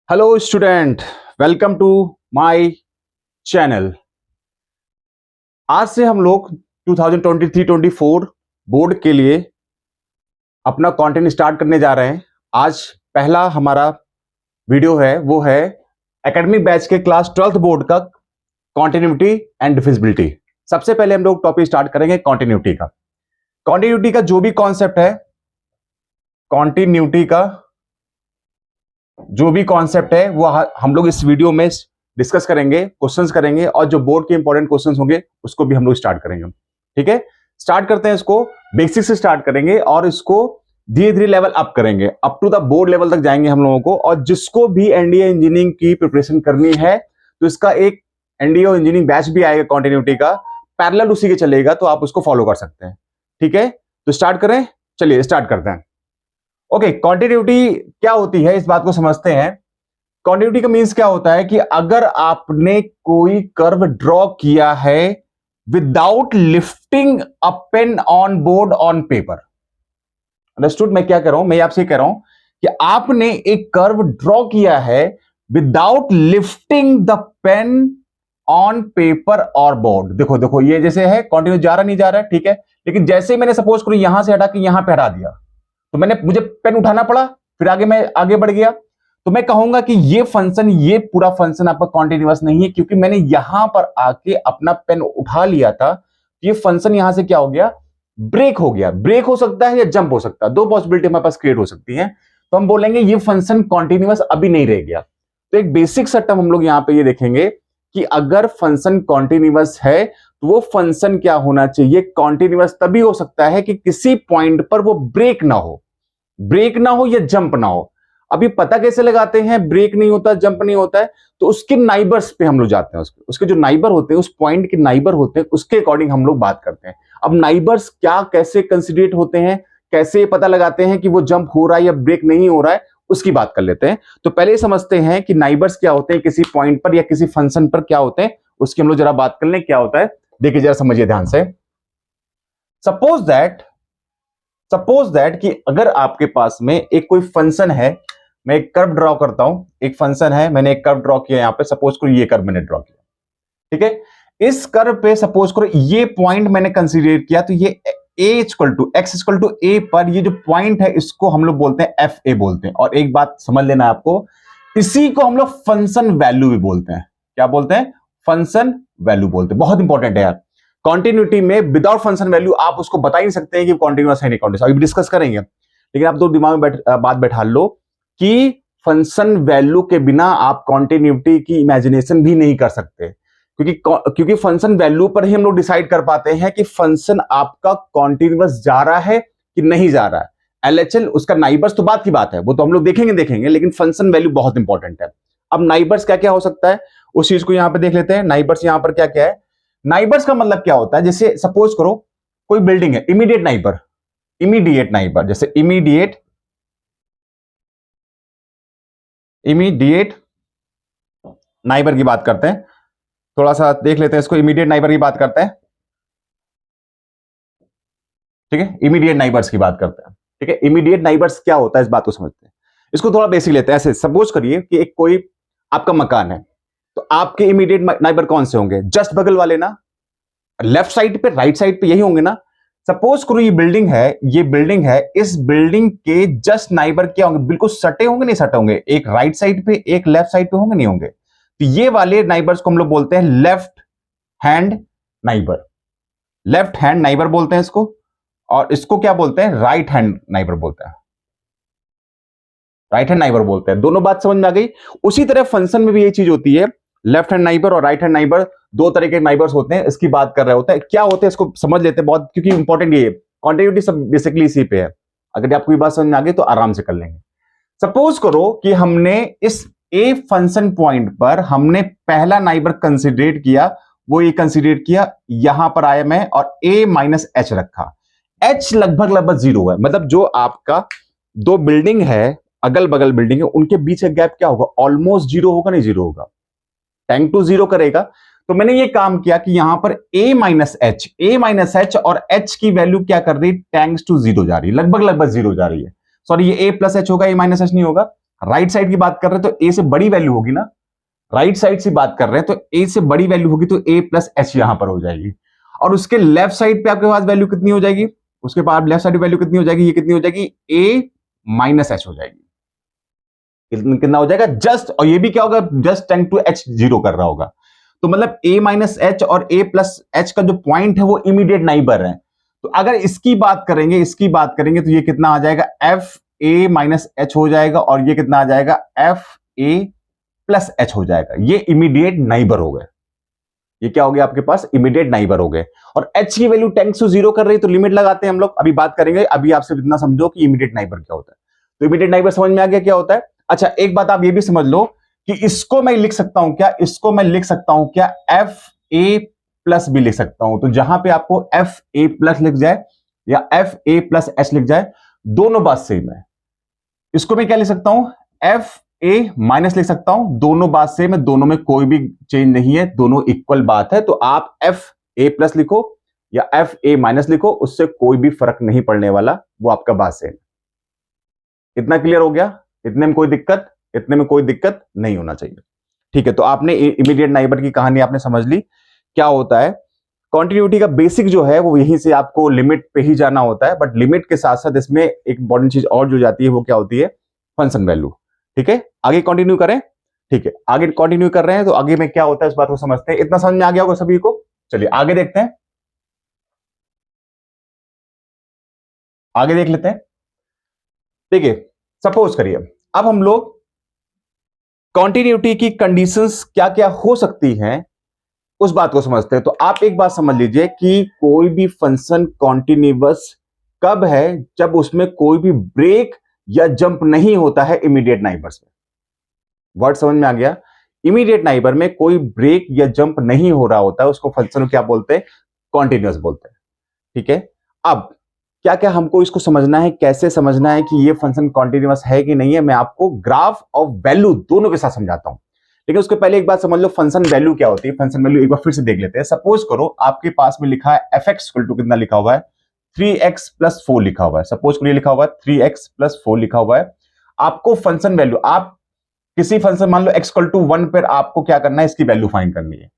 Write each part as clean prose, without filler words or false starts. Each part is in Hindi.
Hello student, welcome to my channel. आज से हम लोग 2023-24 बोर्ड के लिए अपना कंटेंट स्टार्ट करने जा रहे हैं। आज पहला हमारा वीडियो है, वो है एकेडमिक बैच के क्लास 12th बोर्ड का कॉन्टिन्यूटी एंड डिफिजिबिलिटी। सबसे पहले हम लोग टॉपिक स्टार्ट करेंगे कॉन्टिन्यूटी का। कॉन्टिन्यूटी का जो भी कॉन्सेप्ट है, कॉन्टिन्यूटी का जो भी कॉन्सेप्ट है वो हम लोग इस वीडियो में डिस्कस करेंगे, क्वेश्चंस करेंगे और जो बोर्ड के इंपॉर्टेंट क्वेश्चंस होंगे उसको भी हम लोग स्टार्ट करेंगे। ठीक है, स्टार्ट करते हैं। इसको बेसिक से स्टार्ट करेंगे और इसको धीरे धीरे लेवल अप करेंगे, up to the board level तक जाएंगे हम लोगों को। और जिसको भी एनडीए इंजीनियरिंग की प्रिपरेशन करनी है तो इसका एक एनडीए इंजीनियरिंग बैच भी आएगा कॉन्टिन्यूटी का, पैरेलल उसी के चलेगा, तो आप उसको फॉलो कर सकते हैं। ठीक है, तो स्टार्ट करें, चलिए स्टार्ट करते हैं। ओके, कॉन्टिन्यूटी क्या होती है इस बात को समझते हैं। कॉन्टिन्यूटी का मीन्स क्या होता है कि अगर आपने कोई कर्व ड्रॉ किया है without lifting a pain on board on paper. Understood मैं क्या कह रहा हूं? मैं आपसे कह रहा हूं कि आपने एक कर्व ड्रॉ किया है without lifting the pain on paper और बोर्ड। देखो देखो, ये जैसे है कॉन्टिन्यू जा रहा नहीं जा रहा है, ठीक है, लेकिन जैसे ही मैंने सपोज करो यहां से हटा के यहां पे हटा दिया तो मुझे पेन उठाना पड़ा, फिर मैं आगे बढ़ गया, तो मैं कहूंगा कि ये पूरा फंक्शन आपका कॉन्टिन्यूअस नहीं है, क्योंकि मैंने यहां पर आके अपना पेन उठा लिया था। ये फंक्शन यहां से क्या हो गया? ब्रेक हो गया। ब्रेक हो सकता है या जंप हो सकता है, दो पॉसिबिलिटी हमारे पास क्रिएट हो सकती है। तो हम बोलेंगे ये फंक्शन कॉन्टिन्यूअस अभी नहीं रह गया। तो एक बेसिक सा टर्म हम लोग यहां पे ये देखेंगे कि अगर फंक्शन कॉन्टिन्यूअस है तो वो फंक्शन क्या होना चाहिए? कॉन्टिन्यूअस तभी हो सकता है कि किसी पॉइंट पर वो ब्रेक ना हो या जंप ना हो। अभी पता कैसे लगाते हैं ब्रेक नहीं होता, जंप नहीं होता है? तो उसके नाइबर्स पे हम लोग जाते हैं, उसके जो नाइबर होते हैं, उस पॉइंट के नाइबर होते हैं, उसके अकॉर्डिंग हम लोग बात करते हैं। अब नाइबर्स क्या, कैसे कंसिडरेट होते हैं, कैसे पता लगाते हैं कि वो जंप हो रहा है या ब्रेक नहीं हो रहा है, उसकी बात कर लेते हैं। तो पहले समझते हैं कि नाइबर्स क्या होते हैं किसी पॉइंट पर या किसी फंक्शन पर क्या होते हैं, उसकी हम लोग जरा बात कर लें क्या होता है। देखिए जरा समझिए ध्यान से। सपोज दैट कि अगर आपके पास में एक कोई फंक्शन है, मैं एक कर्व ड्रॉ करता हूं, एक फंक्शन है, मैंने एक कर्व ड्रॉ किया यहां पे, सपोज करो ये कर्व मैंने ड्रॉ किया, ठीक है। इस कर्व पे सपोज करो ये पॉइंट मैंने कंसीडर किया, तो ये x इक्वल टू a पर ये जो पॉइंट है इसको हम लोग बोलते हैं एफ ए बोलते हैं। और एक बात समझ लेना आपको, इसी को हम लोग फंक्शन वैल्यू भी बोलते हैं। क्या बोलते हैं? फंक्शन वैल्यू बोलते हैं। बहुत इंपॉर्टेंट है यार, कॉन्टिन्यूटी में विदाउट फंक्शन वैल्यू आप उसको बता ही नहीं सकते हैं कि कॉन्टिन्यूअस है नहीं कॉन्टिन्यूअस, अभी डिस्कस करेंगे। लेकिन आप तो दिमाग में बात बैठा लो कि फंक्शन वैल्यू के बिना आप कॉन्टिन्यूटी की इमेजिनेशन भी नहीं कर सकते, क्योंकि फंक्शन वैल्यू पर ही हम लोग डिसाइड कर पाते हैं कि फंक्शन आपका कॉन्टिन्यूअस जा रहा है कि नहीं जा रहा है। एलएचएल उसका नाइबर्स तो बात की बात है, वो तो हम लोग देखेंगे, लेकिन फंक्शन वैल्यू बहुत इंपॉर्टेंट है। अब नाइबर्स क्या क्या हो सकता है उस चीज को यहां पर देख लेते हैं। नाइबर्स यहां पर क्या क्या है? नाइबर्स का मतलब क्या होता है? जैसे सपोज करो कोई बिल्डिंग है, इमीडिएट नाइबर, जैसे इमीडिएट नाइबर की बात करते हैं, थोड़ा सा देख लेते हैं इसको। इमीडिएट नाइबर की बात करते हैं, ठीक है, इमीडिएट नाइबर्स की बात करते हैं, ठीक है। इमीडिएट नाइबर्स क्या होता है इस बात को समझते हैं। इसको थोड़ा बेसिक लेते हैं। ऐसे सपोज करिए कि एक कोई आपका मकान है, तो आपके इमीडिएट नाइबर कौन से होंगे? जस्ट बगल वाले ना, लेफ्ट साइड पे, राइट साइड पे, यही होंगे ना। सपोज करो ये बिल्डिंग है, इस बिल्डिंग के जस्ट नाइबर क्या होंगे? बिल्कुल सटे होंगे, नहीं सटे होंगे? एक राइट साइड पे, एक लेफ्ट साइड पे होंगे, नहीं होंगे? तो ये वाले नाइबर्स को हम लोग बोलते हैं लेफ्ट हैंड नाइबर बोलते हैं इसको। और इसको क्या बोलते हैं? राइट हैंड नाइबर बोलते हैं। दोनों बात समझ में आ गई। उसी तरह फंक्शन में भी ये चीज होती है, लेफ्ट हैंड नाइबर और राइट हैंड नाइबर, दो तरह के नाइबर्स होते हैं, इसकी बात कर रहे होते हैं। क्या होते हैं इसको समझ लेते हैं बहुत, क्योंकि इंपॉर्टेंट ये कॉन्टिन्यूटी सब बेसिकली इसी पे है। अगर आपको ये बात समझ में आ गई तो आराम से कर लेंगे। सपोज करो कि हमने इस ए फंक्शन पॉइंट पर हमने पहला नाइबर कंसीडरेट किया, वो ये कंसीडरेट किया, यहां पर आया मैं और a माइनस एच रखा। h लगभग 0 है, मतलब जो आपका दो बिल्डिंग है, अगल बगल बिल्डिंग है, उनके बीच का गैप क्या होगा? ऑलमोस्ट 0 होगा, नहीं 0 होगा? टैंक टू 0 करेगा। तो मैंने ये काम किया कि यहां पर a माइनस एच और h की वैल्यू क्या कर रही है? टैंक्स टू 0 जा रही है, लगभग 0 जा रही है। सॉरी, ये a प्लस एच होगा, a माइनस एच नहीं होगा। राइट साइड की बात कर रहे हैं तो ए से बड़ी वैल्यू होगी ना, राइट साइड से बात कर रहे हैं तो ए से बड़ी वैल्यू होगी तो ए प्लस एच यहां पर हो जाएगी। और उसके लेफ्ट साइड पे आपके पास वैल्यू कितनी हो जाएगी, उसके पास लेफ्ट साइड वैल्यू कितनी हो जाएगी, ये कितनी हो जाएगी, ए माइनस एच हो जाएगी। कितना हो जाएगा जस्ट, और ये भी क्या होगा, just tend to h zero कर रहा होगा। तो मतलब ए माइनस एच और ए प्लस एच का जो पॉइंट है वो इमीडिएट नाइबर है। तो अगर इसकी बात करेंगे तो ये कितना आ जाएगा, एफ ए माइनस एच हो जाएगा, और ये कितना आ जाएगा, एफ ए प्लस एच हो जाएगा। ये इमीडिएट नाइबर हो गए, ये क्या हो गया आपके पास, इमीडिएट नाइबर हो गए। और एच की वैल्यू टेंड्स टू जीरो कर रही है तो लिमिट लगाते हैं हम लोग, अभी बात करेंगे। अभी आपसे इतना समझो कि इमीडिएट नाइबर क्या होता है। तो इमीडिएट नाइबर समझ में आ गया क्या होता है। अच्छा एक बात आप ये भी समझ लो कि इसको मैं लिख सकता हूं क्या, इसको मैं लिख सकता हूं क्या, एफ ए प्लस भी लिख सकता हूं। तो जहां पे आपको एफ ए प्लस लिख जाए या एफ ए प्लस एच लिख जाए, दोनों बात सेम है। इसको मैं क्या लिख सकता हूं, एफ ए माइनस लिख सकता हूं, दोनों बात सेम है, दोनों में कोई भी चेंज नहीं है, दोनों इक्वल बात है। तो आप एफ ए प्लस लिखो या एफ ए माइनस लिखो, उससे कोई भी फर्क नहीं पड़ने वाला, वो आपका बात सेम। इतना क्लियर हो गया, इतने में कोई दिक्कत नहीं होना चाहिए। ठीक है, तो आपने इमीडिएट नाइबर की कहानी आपने समझ ली क्या होता है। कॉन्टिन्यूटी का बेसिक जो है वो यहीं से आपको लिमिट पे ही जाना होता है, बट लिमिट के साथ साथ इसमें एक इंपॉर्टेंट चीज और जो जाती है वो क्या होती है, फंक्शन वैल्यू। ठीक है, आगे कंटिन्यू करें। ठीक है, आगे कंटिन्यू कर रहे हैं, तो आगे में क्या होता है इस बात को समझते हैं। इतना समझ में आ गया होगा सभी को, चलिए आगे देखते हैं, आगे देख लेते हैं। देखिए सपोज करिए अब हम लोग कॉन्टिन्यूटी की कंडीशंस क्या क्या हो सकती हैं उस बात को समझते हैं। तो आप एक बात समझ लीजिए कि कोई भी फंक्शन कॉन्टिन्यूअस कब है, जब उसमें कोई भी ब्रेक या जंप नहीं होता है इमीडिएट नाइबर्स में। वर्ड समझ में आ गया, इमीडिएट नाइबर में कोई ब्रेक या जंप नहीं हो रहा होता है, उसको फंक्शन क्या बोलते हैं, कॉन्टिन्यूअस बोलते हैं। ठीक है, अब क्या क्या हमको इसको समझना है, कैसे समझना है कि ये फंक्शन कॉन्टिन्यूअस है कि नहीं है, मैं आपको ग्राफ और वैल्यू दोनों के साथ समझाता हूं। लेकिन उसके पहले एक बात समझ लो, फंक्शन वैल्यू क्या होती है। फंक्शन वैल्यू एक बार फिर से देख लेते हैं। सपोज करो आपके पास में लिखा है एफ एक्स इक्वल टू कितना लिखा हुआ है, 3x प्लस 4 लिखा हुआ है। सपोज करो ये लिखा हुआ है 3x प्लस 4 लिखा हुआ है। आपको फंक्शन वैल्यू, आप किसी फंक्शन मान लो x इक्वल टू 1 पर आपको क्या करना है, इसकी वैल्यू फाइंड करनी है।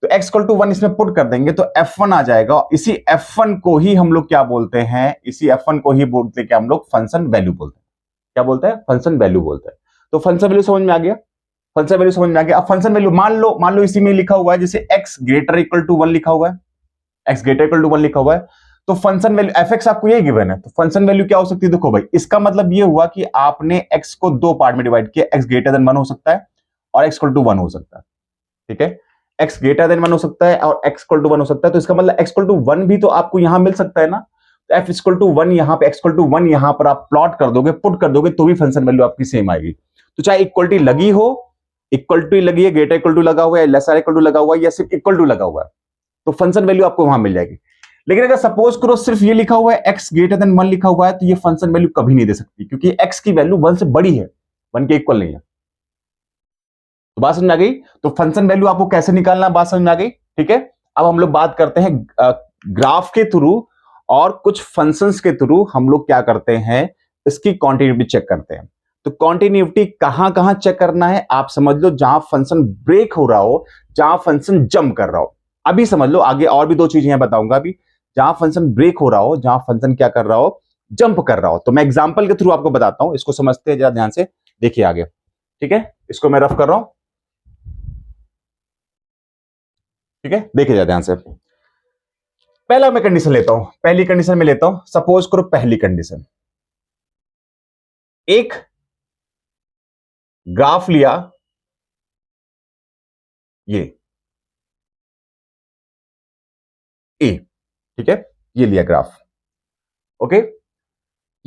तो x इक्वल टू 1 इसमें पुट कर देंगे तो f1 आ जाएगा। इसी f1 को ही हम लोग क्या बोलते हैं, इसी f1 को ही बोलते हैं क्या हम लोग, फंक्शन वैल्यू बोलते हैं। क्या बोलते हैं, फंक्शन वैल्यू बोलते हैं। तो फंक्शन वैल्यू समझ में आ गया, फंक्शन वैल्यू समझ में आ गया। अब फंक्शन वैल्यू मान लो इसी में लिखा हुआ है, जैसे x ग्रेटर इक्वल टू 1 लिखा हुआ है, x ग्रेटर इक्वल टू 1 लिखा हुआ है। तो फंक्शन वैल्यू fx आपको यही गिवन है, तो फंक्शन वैल्यू क्या हो सकती है, देखो भाई इसका मतलब ये हुआ कि आपने x को दो पार्ट में डिवाइड किया, x ग्रेटर देन 1 हो सकता है और x इक्वल टू 1 हो सकता है। ठीक है, x ग्रेटर देन 1 हो सकता है और x इक्वल टू 1 हो सकता है। तो इसका मतलब x इक्वल टू 1 भी तो आपको यहां मिल सकता है ना। तो f इक्वल टू 1 यहां पे, x इक्वल टू 1 यहां पर आप प्लॉट कर दोगे, पुट कर दोगे, तो भी फंक्शन वैल्यू आपकी सेम आएगी। तो चाहे इक्वलिटी लगी हो, इक्वलिटी लगी है, ग्रेटर इक्वल टू लगा हुआ है, लेसर इक्वल टू लगा हुआ है, या सिर्फ इक्वल टू लगा हुआ है, तो फंक्शन वैल्यू आपको वहां मिल जाएगी। लेकिन अगर सपोज करो सिर्फ ये लिखा हुआ है x ग्रेटर देन 1 लिखा हुआ है, तो ये फंक्शन वैल्यू कभी नहीं दे सकती, क्योंकि x की वैल्यू 1 से बड़ी है, 1 के इक्वल नहीं है। तो बात समझ में आ गई। तो फंक्शन वैल्यू आपको कैसे निकालना, बात समझ में आ गई। ठीक है, अब हम लोग बात करते हैं ग्राफ के थ्रू और कुछ फंक्शंस के थ्रू हम लोग क्या करते हैं, इसकी कॉन्टिन्यूटी चेक करते हैं। तो कॉन्टिन्यूटी कहां कहां चेक करना है, आप समझ लो, जहां फंक्शन ब्रेक हो रहा हो, जहां फंक्शन जंप कर रहा हो। अभी समझ लो, आगे और भी दो चीजें यहां बताऊंगा। अभी जहां फंक्शन ब्रेक हो रहा हो, जहां फंक्शन क्या कर रहा हो, जंप कर रहा हो, तो मैं एग्जांपल के थ्रू आपको बताता हूं, इसको समझते हैं जरा ध्यान से, देखिए आगे। ठीक है, इसको मैं रफ कर रहा हूं, ठीक है, देखिए जरा ध्यान से। पहला मैं कंडीशन लेता हूं, पहली कंडीशन में लेता हूं। सपोज करो पहली कंडीशन, एक ग्राफ लिया, ये ए, ठीक है, ये लिया ग्राफ। ओके,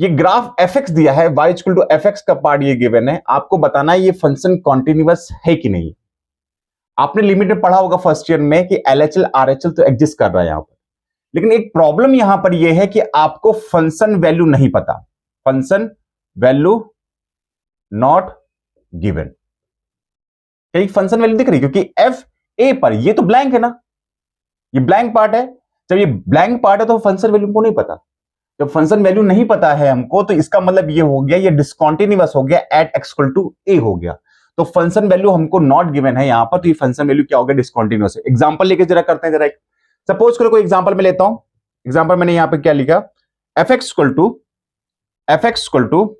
ये ग्राफ fx दिया है, y इक्वल टू fx का पार्ट ये गिवन है। आपको बताना है ये फंक्शन कॉन्टिन्यूअस है कि नहीं। आपने लिमिट में पढ़ा होगा फर्स्ट ईयर में कि LHL RHL तो एग्जिस्ट कर रहा है यहां पर, लेकिन एक प्रॉब्लम यहां पर यह है कि आपको फंक्शन वैल्यू नहीं पता, फंक्शन वैल्यू नॉट गिवन। एक फंक्शन वैल्यू दिख रही, क्योंकि एफ ए पर ये तो ब्लैंक है ना, ये ब्लैंक पार्ट है। जब ये ब्लैंक पार्ट है तो फंक्शन वैल्यू को नहीं पता। जब फंक्शन वैल्यू नहीं पता है हमको तो इसका मतलब ये हो गया, ये डिसकंटीन्यूअस हो गया, at x equal to a हो गया। तो फंक्शन वैल्यू हमको नॉट गिवन है यहां पर, तो ये फंक्शन वैल्यू क्या हो गया, डिसकंटीन्यूअस है। एग्जांपल लेके जरा करते हैं जरा। सपोज करो कोई एग्जांपल में लेता हूं, एग्जांपल मैंने यहां पे क्या लिखा, fx equal to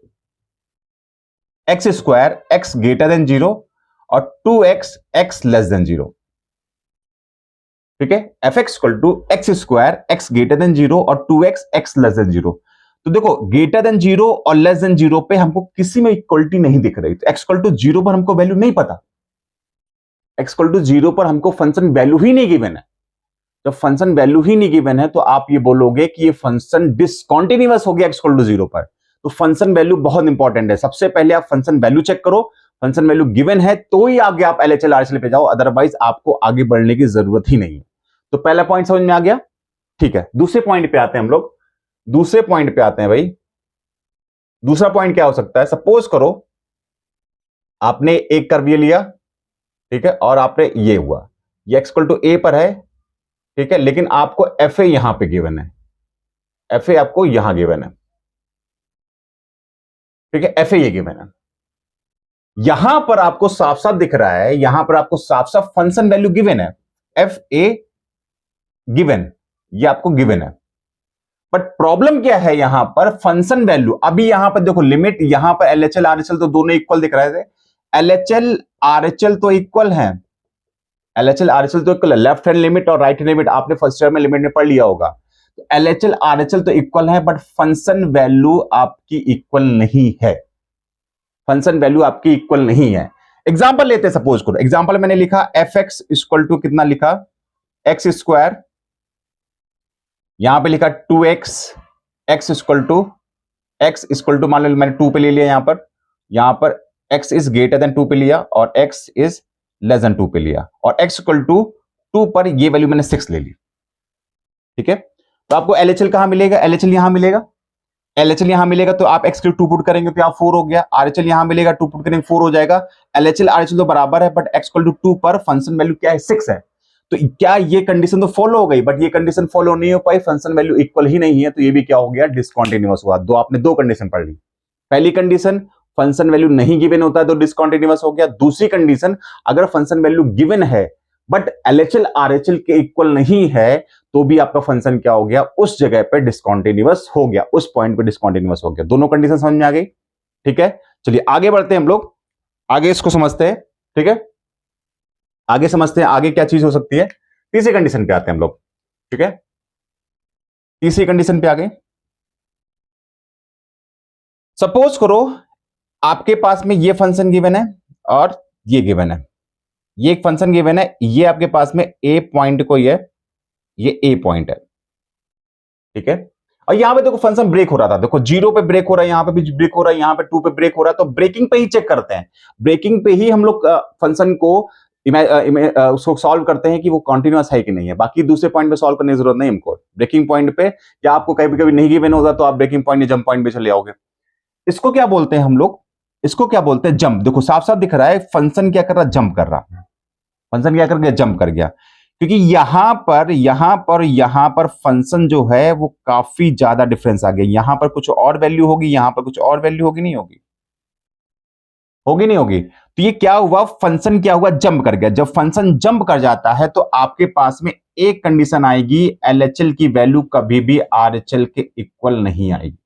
x square x greater than 0 और 2x x लेस देन 0। ठीक है, fx equal to x square x greater than 0 और 2x x लेस देन 0। तो देखो ग्रेटर देन 0 और लेस देन 0 पे हमको किसी में इक्वलिटी नहीं दिख रही, तो x इक्वल टू 0 पर हमको वैल्यू नहीं पता, x इक्वल टू 0 पर हमको फंक्शन वैल्यू ही नहीं गिवन है। जब फंक्शन वैल्यू ही नहीं गिवन है तो आप ये बोलोगे कि ये फंक्शन डिसकंटीन्यूअस हो गया x इक्वल टू 0 पर। तो फंक्शन वैल्यू बहुत इंपॉर्टेंट है। सबसे पहले आप फंक्शन वैल्यू चेक करो, फंक्शन वैल्यू गिवन है तो ही आगे आप एलएचएल आरएचएल पे जाओ, अदरवाइज आपको आगे बढ़ने की जरूरत ही नहीं है। तो पहला पॉइंट समझ में आ गया, ठीक है। दूसरे पॉइंट पे आते हैं हम लोग, दूसरे पॉइंट पे आते हैं भाई। दूसरा पॉइंट क्या हो सकता है, सपोज करो आपने एक कर्व ये लिया, ठीक है, और आपने ये हुआ, ये एक्स इक्वल टू ए पर है, ठीक है, लेकिन आपको एफ ए यहां पे गिवन है, एफ ए आपको यहां गिवन है, ठीक है, एफ ए ये गिवन है। यहां पर आपको साफ साफ दिख रहा है, यहां पर आपको साफ साफ फंक्शन वैल्यू गिवन है, एफ ए गिवन, ये आपको गिवन है। बट प्रॉब्लम क्या है यहां पर, फंक्शन वैल्यू अभी यहां पर देखो लिमिट, यहां पर एलएचएल आरएचएल तो दोनों इक्वल दिख रहे थे, एलएचएल आरएचएल तो इक्वल है, एलएचएल आरएचएल तो इक्वल है, लेफ्ट हैंड लिमिट और राइट हैंड लिमिट आपने फर्स्ट ईयर में लिमिट में पढ़ लिया होगा। तो एलएचएल आरएचएल तो इक्वल है, बट फंक्शन वैल्यू आपकी इक्वल नहीं है, फंक्शन वैल्यू आपकी इक्वल नहीं है। एग्जांपल लेते हैं, सपोज करो एग्जांपल मैंने लिखा एफ एक्स इक्वल टू कितना लिखा, एक्स स्क्वायर, यहां पे लिखा 2x एक्स इक्वल टू मान लो मैंने 2 पे ले लिया, यहां पर x इज ग्रेटर देन 2 पे लिया और x इज लेस देन 2 पे लिया, और x इक्वल टू 2 पर ये वैल्यू मैंने 6 ले ली, ठीक है। तो आपको एलएचएल कहां मिलेगा, एलएचएल यहां मिलेगा, एलएचएल यहां मिलेगा तो आप x के 2 पुट करेंगे तो यहां 4 हो गया, आरएचएल यहां मिलेगा 2 पुट करेंगे 4 हो जाएगा। एलएचएल आरएचएल तो बराबर है, बट x इक्वल टू 2 पर फंक्शन वैल्यू क्या है, 6 है। तो क्या ये कंडीशन तो फॉलो हो गई, बट ये कंडीशन फॉलो नहीं हो पाई, फंक्शन वैल्यू इक्वल ही नहीं है, तो ये भी क्या हो गया, डिसकंटीन्यूअस हुआ। आपने दो कंडीशन पढ़ ली, पहली कंडीशन फंक्शन वैल्यू नहीं गिवन होता है तो डिसकंटीन्यूअस हो गया, दूसरी कंडीशन अगर फंक्शन वैल्यू गिवन है बट एलएचएल आरएचएल के इक्वल नहीं है तो भी आपका फंक्शन क्या हो गया, उस जगह पे डिसकंटीन्यूअस हो गया, उस पॉइंट पे डिसकंटीन्यूअस हो गया। दोनों कंडीशन समझ में आ गई, ठीक है। चलिए आगे बढ़ते हैं हम लोग, आगे इसको समझते हैं, ठीक है, आगे समझते हैं आगे क्या चीज हो सकती है। तीसरी कंडीशन पे आते हैं हम लोग, ठीक है, तीसरी कंडीशन पे आ गए। सपोज करो आपके पास में ये फंक्शन गिवन है और ये गिवन है, ये एक फंक्शन गिवन है, ये आपके पास में ए पॉइंट को ये ए पॉइंट है, ठीक है, और यहां पे देखो फंक्शन ब्रेक हो रहा था, देखो 0 पे ब्रेक हो रहा है, यहां पे भी ब्रेक हो रहा है, यहां पे 2 पे ब्रेक हो रहा है, तो ब्रेकिंग पे ही चेक करते हैं, ब्रेकिंग पे ही हम लोग फंक्शन को उसको सॉल्व करते हैं कि वो कंटिन्यूअस है कि नहीं है। बाकी दूसरे पॉइंट पे सॉल्व करने की जरूरत नहीं हमको, ब्रेकिंग पॉइंट पे या आपको कभी कभी नहीं गिवन होगा तो आप ब्रेकिंग पॉइंट या जंप पॉइंट पे चले आओगे। इसको क्या बोलते हैं हम लोग, इसको क्या बोलते हैं, जंप। देखो साफ साफ दिख रहा है फंक्शन क्या कर रहा है, जंप कर रहा है, फंक्शन क्या कर गया, जंप कर गया, क्योंकि यहां पर फंक्शन जो है वो काफी ज्यादा डिफरेंस आ गया, यहां पर कुछ और वैल्यू होगी, यहां पर कुछ और वैल्यू होगी, नहीं होगी, होगी नहीं होगी। तो ये क्या हुआ, फंक्शन क्या हुआ, जंप कर गया। जब फंक्शन जंप कर जाता है तो आपके पास में एक कंडीशन आएगी, एलएचएल की वैल्यू कभी भी आरएचएल के इक्वल नहीं आएगी,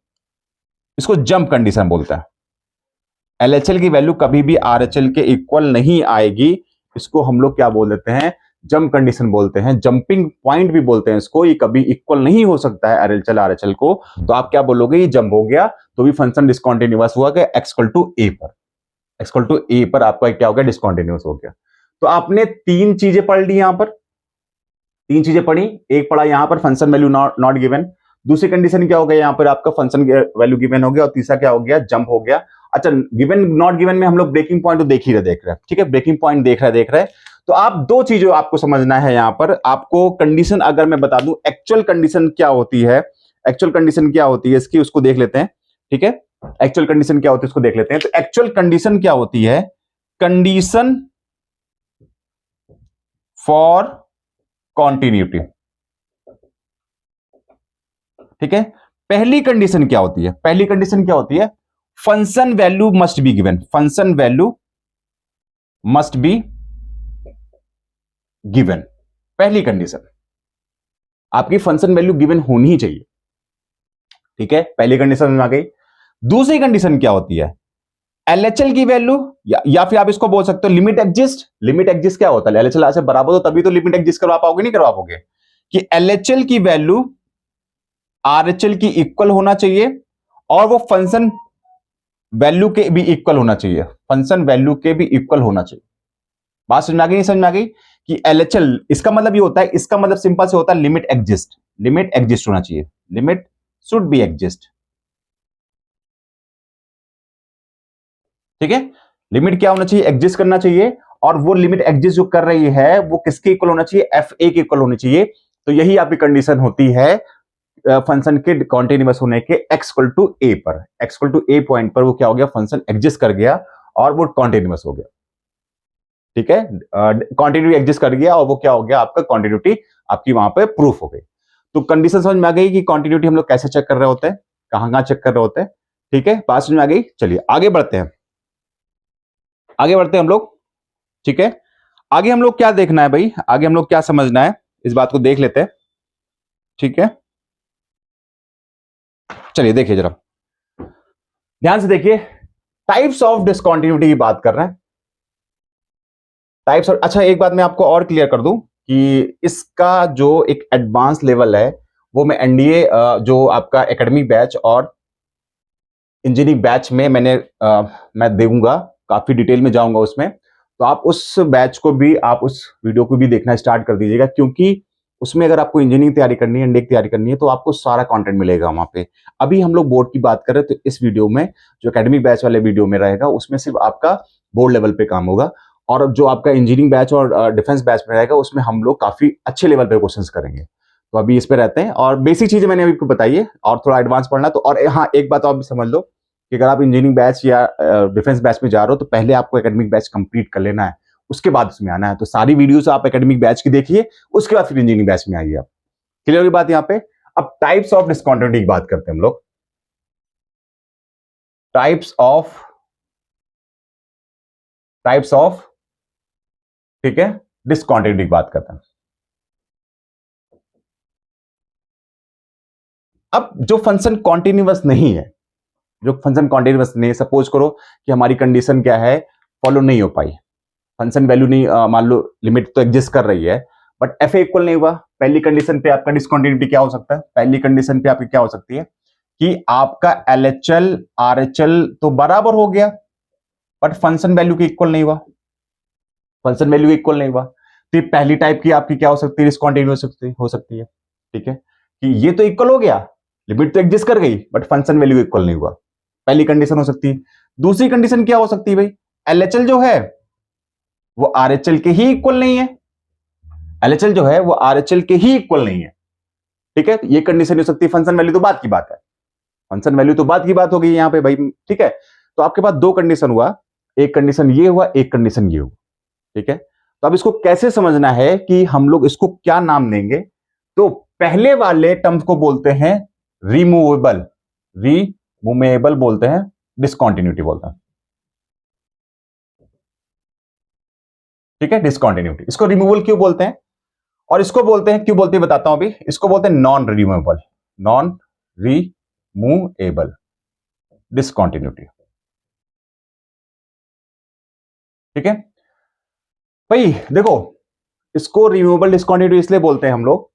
इसको जंप कंडीशन बोलता है। एलएचएल की वैल्यू कभी भी आरएचएल के इक्वल नहीं आएगी, इसको हम लोग क्या बोल देते हैं, जंप कंडीशन बोलते हैं, जंपिंग पॉइंट भी बोलते हैं इसको। ये कभी इक्वल नहीं हो सकता है एलएचएल आरएचएल को, तो आप क्या बोलोगे, ये जंप हो गया तो भी फंक्शन डिसकंटीन्यूअस हुआ कि एक्स इक्वल टू ए पर, एक्स इक्वल टू ए पर आपका क्या हो गया, डिसकंटीन्यूअस हो गया। तो आपने तीन चीजें पढ़ ली, यहां पर तीन चीजें पढ़ी, एक पढ़ा यहां पर फंक्शन वैल्यू नॉट गिवन, दूसरी कंडीशन क्या हो गया, यहां पर आपका फंक्शन वैल्यू गिवन हो गया, और तीसरा क्या हो गया, जंप हो गया। अच्छा गिवन नॉट गिवन में हम लोग ब्रेकिंग पॉइंट तो देख रहे हैं, ठीक है, ब्रेकिंग पॉइंट देख रहे हैं। तो आप दो चीजों आपको समझना है यहां पर, आपको कंडीशन अगर मैं बता दूं एक्चुअल कंडीशन क्या होती है, एक्चुअल कंडीशन क्या होती है इसकी, उसको देख लेते हैं, ठीक है, एक्चुअल कंडीशन क्या होती है उसको देख लेते हैं। तो एक्चुअल कंडीशन क्या होती है, कंडीशन फॉर कॉन्टिन्यूटी, ठीक है, पहली कंडीशन क्या होती है? पहली कंडीशन क्या होती है? Function value must be given, function value must be given. पहली कंडीशन, आपकी फंक्शन वैल्यू गिवन होनी ही चाहिए। ठीक है, पहली कंडीशन में आ गई। दूसरी कंडीशन क्या होती है? एलएचएल की वैल्यू, या फिर आप इसको बोल सकते हो लिमिट एग्जिस्ट। लिमिट एग्जिस्ट क्या होता है? एलएचएल से बराबर हो तभी तो लिमिट एग्जिस्ट करवा पाओगे, नहीं करवा पाओगे। कि एलएचएल की वैल्यू आरएचएल की इक्वल होना चाहिए और वो फंक्शन वैल्यू के भी इक्वल होना चाहिए, फंक्शन वैल्यू के भी इक्वल होना चाहिए। बात समझ में आ गई? नहीं समझ में आ गई? कि एलएचएल, इसका मतलब ये होता है, इसका मतलब सिंपल से होता है लिमिट एग्जिस्ट, लिमिट एग्जिस्ट होना चाहिए, लिमिट शुड बी एग्जिस्ट। ठीक है, लिमिट क्या होना चाहिए? एग्जिस्ट करना चाहिए। और वो लिमिट एग्जिस्ट जो कर रही है वो किसके इक्वल होना चाहिए? एफ ए के इक्वल होनी चाहिए। तो यही आपकी कंडीशन होती है फंक्शन के कॉन्टिन्यूअस होने के x इक्वल टू ए पर। x equal to a point पर वो क्या हो गया? फंक्शन एग्जिस्ट कर गया और वो कॉन्टिन्यूअस हो गया। ठीक है, कॉन्टिन्यूटी एग्जिस्ट कर गया और वो क्या हो गया? आपका कॉन्टिन्यूटी आपकी वहां पे प्रूफ हो गई। तो कंडीशन समझ में आ गई कि कॉन्टिन्यूटी हम लोग कैसे चेक कर रहे होते हैं, कहां चेक कर रहे होते हैं। ठीक है, बात समझ में आ गई? चलिए आगे बढ़ते हैं, आगे बढ़ते हैं हम लोग। ठीक है, आगे हम लोग क्या देखना है भाई? आगे हम लोग क्या समझना है, इस बात को देख लेते हैं। ठीक है, चलिए देखिए जरा ध्यान से देखिए। टाइप्स ऑफ डिसकंटिन्यूटी की बात कर रहे हैं। टाइप्स ऑफ, अच्छा एक बात मैं आपको और क्लियर कर दूं कि इसका जो एक एडवांस लेवल है वो मैं एनडीए जो आपका एकेडमिक बैच और इंजीनियरिंग बैच में मैं दूंगा, काफी डिटेल में जाऊंगा उसमें। तो आप उस बैच को भी, आप उस वीडियो को भी देखना स्टार्ट कर दीजिएगा, क्योंकि उसमें अगर आपको इंजीनियरिंग तैयारी करनी है, एनडीए की तैयारी करनी है, तो आपको सारा कंटेंट मिलेगा वहां पे। अभी हम लोग बोर्ड की बात करें तो इस वीडियो में, जो एकेडमिक बैच वाले वीडियो में रहेगा, उसमें सिर्फ आपका बोर्ड लेवल पे काम होगा। और जो आपका इंजीनियरिंग बैच और डिफेंस बैच में रहेगा उसमें हम लोग काफी अच्छे लेवल पे क्वेश्चंस करेंगे। तो अभी इस पे रहते हैं, और बेसिक चीजें मैंने अभी आपको बताई है, और थोड़ा एडवांस पढ़ना तो। और हाँ, एक बात और भी समझ लो कि अगर आप इंजीनियरिंग बैच या डिफेंस बैच में जा रहे हो तो पहले आपको एकेडमिक बैच कंप्लीट कर लेना है, उसके बाद उसमें आना है। तो सारी वीडियोस आप एकेडमिक बैच की देखिए, उसके बाद फिर इंजीनियरिंग बैच में आइए आप। क्लियर होगी बात यहाँ पे? अब टाइप्स ऑफ डिसकंटिन्यूटी की बात करते हैं हम लोग। टाइप्स ऑफ ठीक है, डिसकंटिन्यूटी की बात करते हैं। अब जो फंक्शन कॉन्टिन्यूअस नहीं है, जो फंक्शन कॉन्टिन्यूअस नहीं है, सपोज करो कि हमारी कंडीशन क्या है, फॉलो नहीं हो पाई, फंक्शन वैल्यू नहीं, मान लो लिमिट तो एग्जिस्ट कर रही है बट एफ इक्वल नहीं हुआ। पहली कंडीशन पे आपका डिसकंटिन्यूटी क्या हो सकता है? पहली कंडीशन पे आपकी क्या हो सकती है कि आपका एलएचएल आरएचएल तो बराबर हो गया बट फंक्शन वैल्यू के इक्वल नहीं हुआ, फंक्शन वैल्यू इक्वल नहीं हुआ। तो ये पहली टाइप की आपकी क्या हो सकती है? डिसकंटिन्यूअस हो सकती है। ठीक है, कि ये तो इक्वल हो गया, लिमिट तो एग्जिस्ट कर गई बट फंक्शन वैल्यू इक्वल नहीं हुआ, पहली कंडीशन हो सकती है। दूसरी कंडीशन क्या हो सकती है भाई? एलएचएल जो है वो आरएचएल के ही इक्वल नहीं है, एलएचएल जो है वो आरएचएल के ही इक्वल नहीं है। ठीक है, ये कंडीशन हो सकती है। फंक्शन वैल्यू तो बात की बात है, फंक्शन वैल्यू तो बात की बात हो गई यहां पे भाई। ठीक है, तो आपके पास दो कंडीशन हुआ, एक कंडीशन ये हुआ, एक कंडीशन ये हुआ। ठीक है, तो अब इसको कैसे समझना है कि हम लोग इसको क्या नाम देंगे? तो पहले वाले टर्म को बोलते हैं रिमूवेबल, रिमूवेबल बोलते हैं, डिसकंटिन्यूटी बोलते हैं। ठीक है, डिसकंटिन्यूटी, इसको रिमूवल क्यों बोलते हैं और इसको बोलते हैं क्यों बोलते हैं बताता हूं अभी। इसको बोलते हैं non removable, non removable discontinuity. ठीक है भाई, देखो इसको रिमूवेबल डिसकंटिन्यूटी इसलिए बोलते हैं हम लोग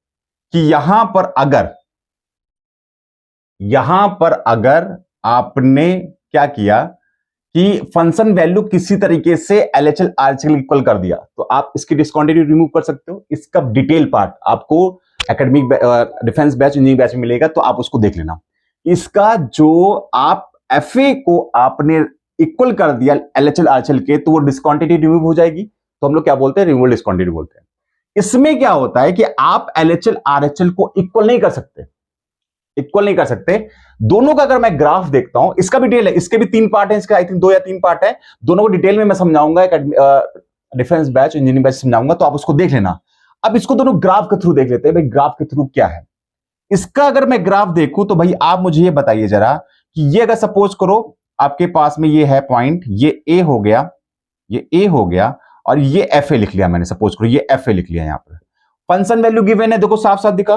कि यहां पर अगर आपने क्या किया कि फंक्शन वैल्यू किसी तरीके से एलएचएल आरएचएल इक्वल कर दिया, तो आप इसकी डिसकंटिन्यूटी रिमूव कर सकते हो। इसका डिटेल पार्ट आपको academic defence batch, engineering batch में मिलेगा, तो आप उसको देख लेना। इसका जो आप एफए को आपने इक्वल कर दिया एलएचएल आरएचएल के, तो वो डिसकंटिन्यूटी रिमूव हो जाएगी। तो हम लोग क्या बोलते हैं? रिमूवल डिसकंटिन्यूटी बोलते हैं। इसमें क्या होता है कि आप एलएचएल आरएचएल को इक्वल नहीं कर सकते, इक्वल नहीं कर सकते। दोनों का अगर मैं ग्राफ देखता हूं, इसका भी डिटेल है, इसके भी 3 पार्ट है, इसका आई थिंक 2 या 3 पार्ट है, दोनों को डिटेल में मैं समझाऊंगा, डिफेंस बैच इंजीनियरिंग बैच समझाऊंगा, तो आप उसको देख लेना। अब इसको दोनों ग्राफ के थ्रू देख लेते हैं भाई, ग्राफ के थ्रू क्या है। इसका अगर मैं ग्राफ देखूं तो भाई आप मुझे ये बताइए जरा कि ये अगर सपोज करो आपके पास में ये है पॉइंट, ये ए हो गया, ये ए हो गया और ये एफ ए लिख लिया मैंने, सपोज करो ये एफ ए लिख लिया। यहां पर फंक्शन वैल्यू गिवन है, देखो साफ साफ दिखा,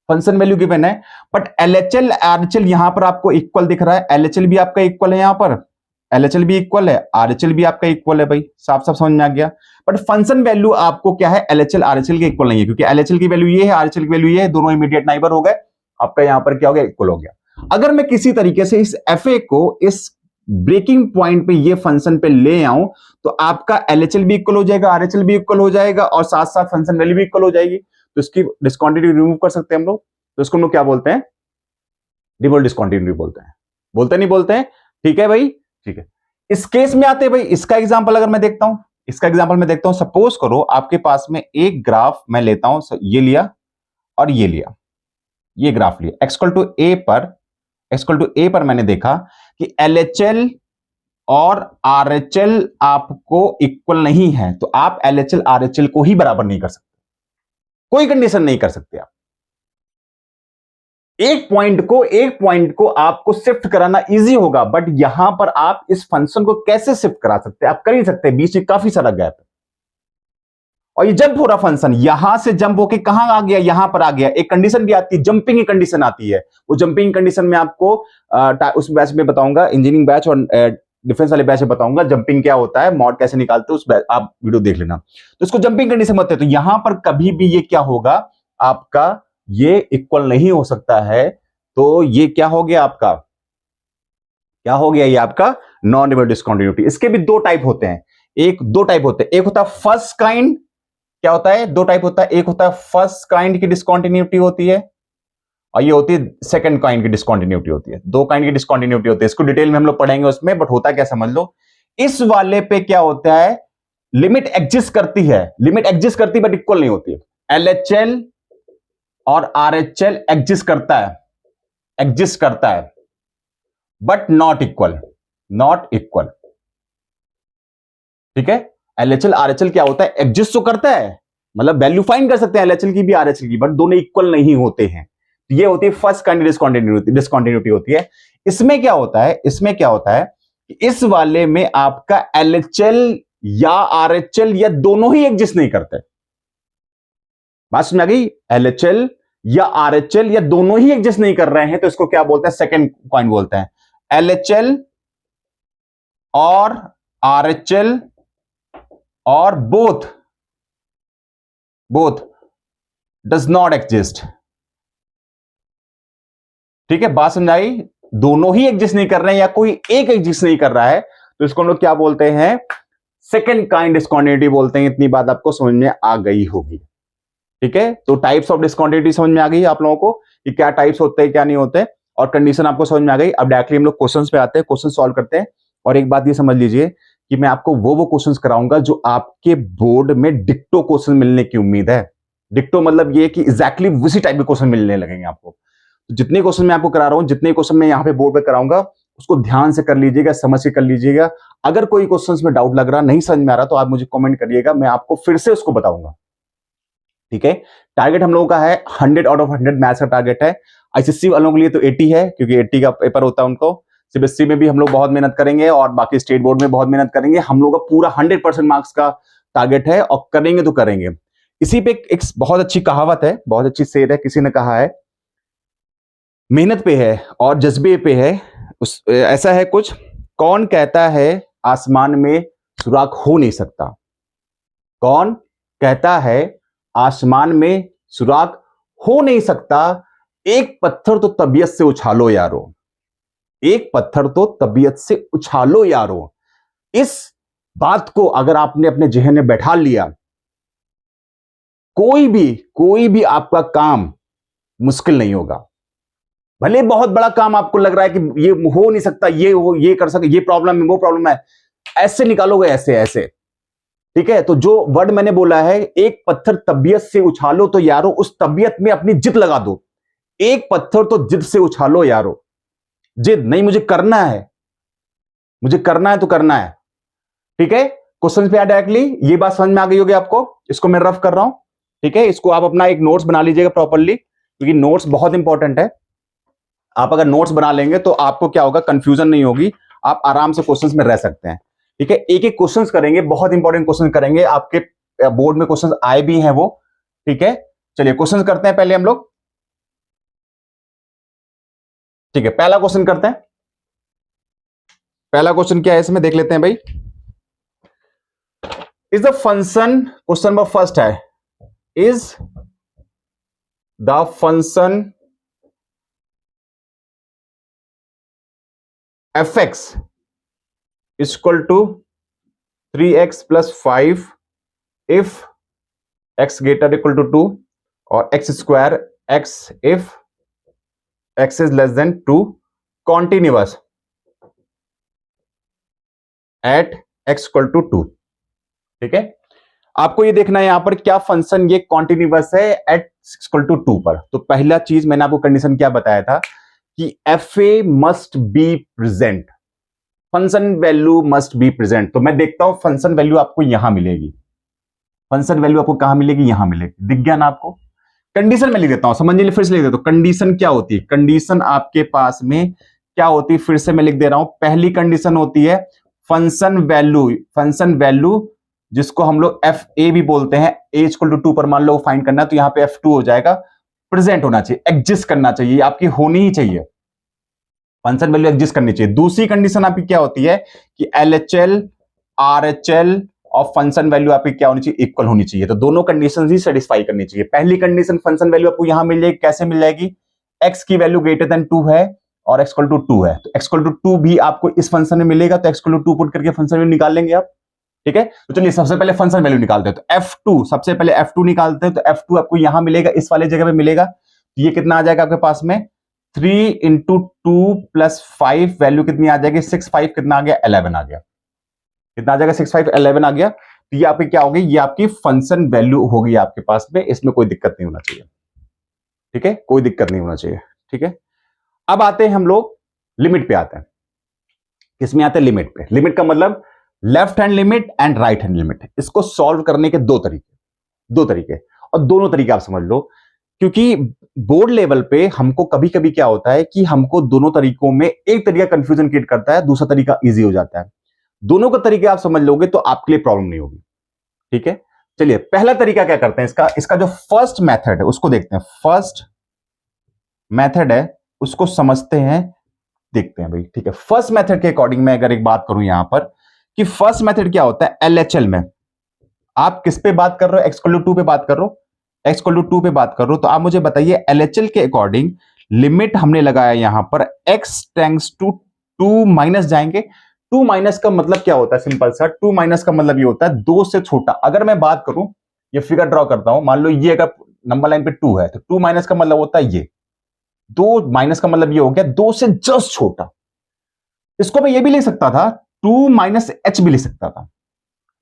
फंक्शन वैल्यू गिवन है, बट एलएचएल आरएचएल यहां पर आपको इक्वल दिख रहा है, एलएचएल भी आपका इक्वल है, यहां पर एलएचएल भी इक्वल है, आरएचएल भी आपका इक्वल है, भाई साफ साफ समझ में आ गया। बट फंक्शन वैल्यू आपको क्या है, एलएचएल आरएचएल के इक्वल नहीं है, क्योंकि एलएचएल की वैल्यू ये है, आरएचएल की वैल्यू ये है, दोनों इमीडिएट नाइबर हो गए, आपका यहां पर क्या हो गया, इक्वल हो गया। अगर मैं किसी तरीके से इस एफए को इस ब्रेकिंग पॉइंट पे ये फंक्शन पे ले आऊं तो आपका एलएचएल भी इक्वल हो जाएगा, आरएचएल भी इक्वल हो जाएगा और साथ साथ फंक्शन वैल्यू भी इक्वल हो जाएगी, तो इसकी डिस्कंटिन्यूटी रिमूव कर सकते हैं हम लोग, तो इसको हम लोग क्या बोलते हैं, डिमोल डिस्कंटिन्यूटी बोलते हैं, बोलते नहीं बोलते हैं, ठीक है भाई, ठीक है। इस केस में आते हैं भाई, इसका एग्जांपल अगर मैं देखता हूं, इसका एग्जांपल मैं देखता हूं, सपोज करो आपके पास में एक ग्राफ मैं लेता हूं, ये लिया और ये लिया, ये ग्राफ लिया, एक्स इक्वल टू ए पर मैंने देखा कि एलएचएल और आरएचएल आपको इक्वल नहीं है, तो आप एलएचएल आरएचएल को ही बराबर नहीं कर सकते, कोई कंडीशन नहीं कर सकते आप। एक पॉइंट को आपको शिफ्ट कराना इजी होगा, बट यहां पर आप इस फंक्शन को कैसे शिफ्ट करा सकते हैं, आप कर ही सकते हैं, बीच में काफी सारा गैप है। और ये जंप हो रहा फंक्शन, यहां से जंप होके कहां आ गया, यहां पर आ गया। एक कंडीशन भी आती है, जंपिंग की कंडीशन आती है, वो जंपिंग कंडीशन में आपको उस बैच में बताऊंगा, इंजीनियरिंग बैच और डिफेंस वाले बैच में बताऊंगा जंपिंग क्या होता है, मॉड कैसे निकालते हैं, उस बैच आप वीडियो देख लेना। तो इसको जंपिंग कंडीशन होते हैं, तो यहां पर कभी भी ये क्या होगा आपका, ये इक्वल नहीं हो सकता है, तो ये क्या हो गया आपका, क्या हो गया, ये आपका नॉन रिमूवेबल डिस्कंटिन्यूटी। इसके भी दो टाइप होते हैं, दो टाइप होते हैं, एक होता है फर्स्ट काइंड, क्या होता है, दो टाइप होता है, एक होता है फर्स्ट काइंड की डिस्कंटिन्यूटी होती है और ये होती है सेकंड काइंड की डिस्कंटिन्यूटी होती है, दो काइंड की डिस्कंटिन्यूटी होती है, इसको डिटेल में हम लोग पढ़ेंगे उसमें, बट होता क्या समझ लो। इस वाले पे क्या होता है, लिमिट एग्जिस्ट करती है, बट इक्वल नहीं होती है, एलएचएल और आरएचएल एग्जिस्ट करता है बट नॉट इक्वल, ठीक है। एलएचएल आरएचएल क्या होता है, एग्जिस्ट तो करता है, मतलब वैल्यू फाइंड कर सकते हैं एलएचएल की भी आरएचएल की, बट दोनों इक्वल नहीं होते हैं, ये होती है फर्स्ट काइंड डिस्कंटिन्यूटी होती है। इसमें क्या होता है कि इस वाले में आपका एलएचएल या आरएचएल या दोनों ही एग्जिस्ट नहीं करते, बात समझ आ गई, एलएचएल या आरएचएल या दोनों ही एग्जिस्ट नहीं कर रहे हैं, तो इसको क्या बोलते हैं, सेकंड काइंड बोलते हैं। एलएचएल और आरएचएल और बोथ डज नॉट एग्जिस्ट, ठीक है, बात समझाई, दोनों ही एग्जिस्ट नहीं कर रहे हैं या कोई एक एग्जिस्ट नहीं कर रहा है, तो इसको हम लोग क्या बोलते हैं, सेकंड काइंड डिस्कंटिन्यूटी बोलते हैं। इतनी बात आपको समझ में आ गई होगी, ठीक है। तो टाइप्स ऑफ डिस्कंटिन्यूटी समझ में आ गई आप लोगों को कि क्या टाइप्स होते हैं क्या नहीं होते, और कंडीशन आपको समझ में आ गई। अब डायरेक्टली हम लोग क्वेश्चंस पे आते हैं, क्वेश्चन सॉल्व करते हैं। और एक बात ये समझ लीजिए कि मैं आपको वो क्वेश्चंस कराऊंगा जो आपके बोर्ड में डिक्टो क्वेश्चन मिलने की उम्मीद है। डिक्टो मतलब ये कि एग्जैक्टली उसी टाइप के क्वेश्चन मिलने लगेंगे आपको। तो जितने क्वेश्चन मैं आपको करा रहा हूं, जितने क्वेश्चन मैं यहाँ पे बोर्ड पे कराऊंगा, उसको ध्यान से कर लीजिएगा, समझ के कर लीजिएगा। अगर कोई क्वेश्चन में डाउट लग रहा, नहीं समझ में आ रहा, तो आप मुझे कमेंट करिएगा, मैं आपको फिर से उसको बताऊंगा, ठीक है। टारगेट हम लोगों का है 100 आउट ऑफ 100 मैथ्स का टारगेट है। आईसीएससी वालों के लिए तो 80 है, क्योंकि 80 का पेपर होता है उनको। सीबीएसई में भी हम लोग बहुत मेहनत करेंगे और बाकी स्टेट बोर्ड में बहुत मेहनत करेंगे। हम लोग का पूरा 100% मार्क्स का टारगेट है और करेंगे तो करेंगे। इसी पे एक बहुत अच्छी कहावत है, बहुत अच्छी शेर है, किसी ने कहा है, मेहनत पे है और जज्बे पे है। ऐसा है कुछ, कौन कहता है आसमान में सुराख हो नहीं सकता, कौन कहता है आसमान में सुराख हो नहीं सकता, एक पत्थर तो तबीयत से उछालो यारो, एक पत्थर तो तबीयत से उछालो यारो। इस बात को अगर आपने अपने जहन में बैठा लिया, कोई भी आपका काम मुश्किल नहीं होगा। भले बहुत बड़ा काम आपको लग रहा है कि ये हो नहीं सकता, ये कर सके, ये प्रॉब्लम है, वो प्रॉब्लम है, ऐसे निकालोगे, ऐसे, ठीक है। तो जो वर्ड मैंने बोला है, एक पत्थर तबीयत से उछालो तो यारो, उस तबीयत में अपनी जिद लगा दो। एक पत्थर तो जिद से उछालो यारो, जिद नहीं, मुझे करना है तो करना है, ठीक है। क्वेश्चन पे डायरेक्टली, ये बात समझ में आ गई होगी आपको। इसको मैं रफ कर रहा हूं, ठीक है। इसको आप अपना एक नोट्स बना लीजिएगा प्रॉपरली। क्योंकि नोट्स बहुत इंपॉर्टेंट है। आप अगर नोट्स बना लेंगे तो आपको क्या होगा, कंफ्यूजन नहीं होगी, आप आराम से क्वेश्चंस में रह सकते हैं। ठीक है, एक एक क्वेश्चंस करेंगे, बहुत इंपॉर्टेंट क्वेश्चन करेंगे, आपके बोर्ड में क्वेश्चंस आए भी हैं वो। ठीक है, चलिए क्वेश्चंस करते हैं पहले हम लोग। ठीक है, पहला क्वेश्चन करते हैं। पहला क्वेश्चन क्या है इसमें, देख लेते हैं भाई। Is the function, question number first है, is the function fx is equal to 3x plus 5 if x greater equal to 2 और x square x if x is less than 2 continuous at x equal to 2। ठीक है, आपको ये देखना है यहां पर क्या फंक्शन ये कॉन्टिन्यूअस है एट इक्वल टू 2 पर। तो पहला चीज मैंने आपको कंडीशन क्या बताया था कि fa must be present, function value must be present. तो मैं देखता हूं फंक्शन वैल्यू आपको यहां मिलेगी, फंक्शन वैल्यू आपको कहां मिलेगी, यहां मिलेगी, दिख गया ना आपको। कंडीशन में लिख देता हूं, समझिए, फिर से लिख देता हूं। कंडीशन क्या होती है, कंडीशन आपके पास में क्या होती है, फिर से मैं लिख दे रहा हूं। पहली कंडीशन होती है फंक्शन वैल्यू, फंक्शन वैल्यू जिसको हम लोग एफ ए भी बोलते हैं, ए इक्वल टू 2 पर मान लो फाइंड करना है, तो यहां पे F2 हो जाएगा, प्रेजेंट होना चाहिए, एग्जिस्ट करना चाहिए, आपकी होनी ही चाहिए, फंक्शन वैल्यू एग्जिस्ट करनी चाहिए। दूसरी कंडीशन आपकी क्या होती है कि LHL RHL और फंक्शन वैल्यू आपकी क्या होनी चाहिए, इक्वल होनी चाहिए। तो दोनों कंडीशंस ही सेटिस्फाई करनी चाहिए। पहली कंडीशन फंक्शन वैल्यू आपको यहां मिल जाएगी, कैसे मिल जाएगी, x की वैल्यू ग्रेटर देन 2 है और x इक्वल टू 2 है, तो x इक्वल टू 2 भी आपको इस फंक्शन में मिलेगा, तो x इक्वल टू 2 पुट करके फंक्शन वैल्यू निकाल लेंगे आप। ठीक है, तो चलिए सबसे पहले फंक्शन वैल्यू निकालते हैं। तो F2, सबसे पहले F2 निकालते हैं, तो F2 आपको यहां मिलेगा, इस वाले जगह पे मिलेगा। तो ये कितना आ जाएगा आपके पास में, 3 इंटू 2 प्लस 5, वैल्यू कितनी आ जाएगी, 6, 5 कितना आ गया, 11 आ गया। कितना आ जाएगा, 6, 5, 11 आ गया। तो ये आपकी क्या होगी, ये आपकी फंक्शन वैल्यू होगी आपके पास में, इसमें कोई दिक्कत नहीं होना चाहिए। ठीक है, कोई दिक्कत नहीं होना चाहिए। ठीक है, अब आते हैं हम लोग लिमिट पे आते हैं। किसमें आते हैं, लिमिट पे। लिमिट का मतलब left hand limit and right hand limit. इसको सॉल्व करने के दो तरीके, और दोनों तरीके आप समझ लो, क्योंकि बोर्ड लेवल पे हमको कभी कभी क्या होता है कि हमको दोनों तरीकों में एक तरीका कंफ्यूजन क्रिएट करता है, दूसरा तरीका इजी हो जाता है। दोनों का तरीके आप समझ लोगे तो आपके लिए प्रॉब्लम नहीं होगी। ठीक है, चलिए पहला तरीका क्या करते हैं, इसका जो फर्स्ट मेथड है उसको देखते हैं। फर्स्ट मेथड है उसको समझते हैं, देखते हैं भाई। ठीक है, फर्स्ट मेथड के अकॉर्डिंग मैं अगर एक बात करूं यहां पर कि फर्स्ट मेथड क्या होता है, LHL में आप किस पे बात कर रहे हो, x इक्वल टू 2 पे बात कर रहे हो, x इक्वल टू 2 पे बात कर रहे हो। तो आप मुझे बताइए LHL के अकॉर्डिंग लिमिट हमने लगाया यहां पर x टेंड्स टू 2 माइनस जाएंगे। 2 माइनस का मतलब क्या होता है, सिंपल सा, 2 माइनस का मतलब ये होता है 2 से छोटा। अगर मैं बात करूं, ये फिगर ड्रॉ करता हूं, मान लो ये अगर नंबर लाइन पे 2 है, तो 2 माइनस का मतलब होता है ये, 2 माइनस का मतलब ये हो गया 2 से जस्ट छोटा। इसको मैं ये भी लिख सकता था, 2 माइनस h भी लिख सकता था।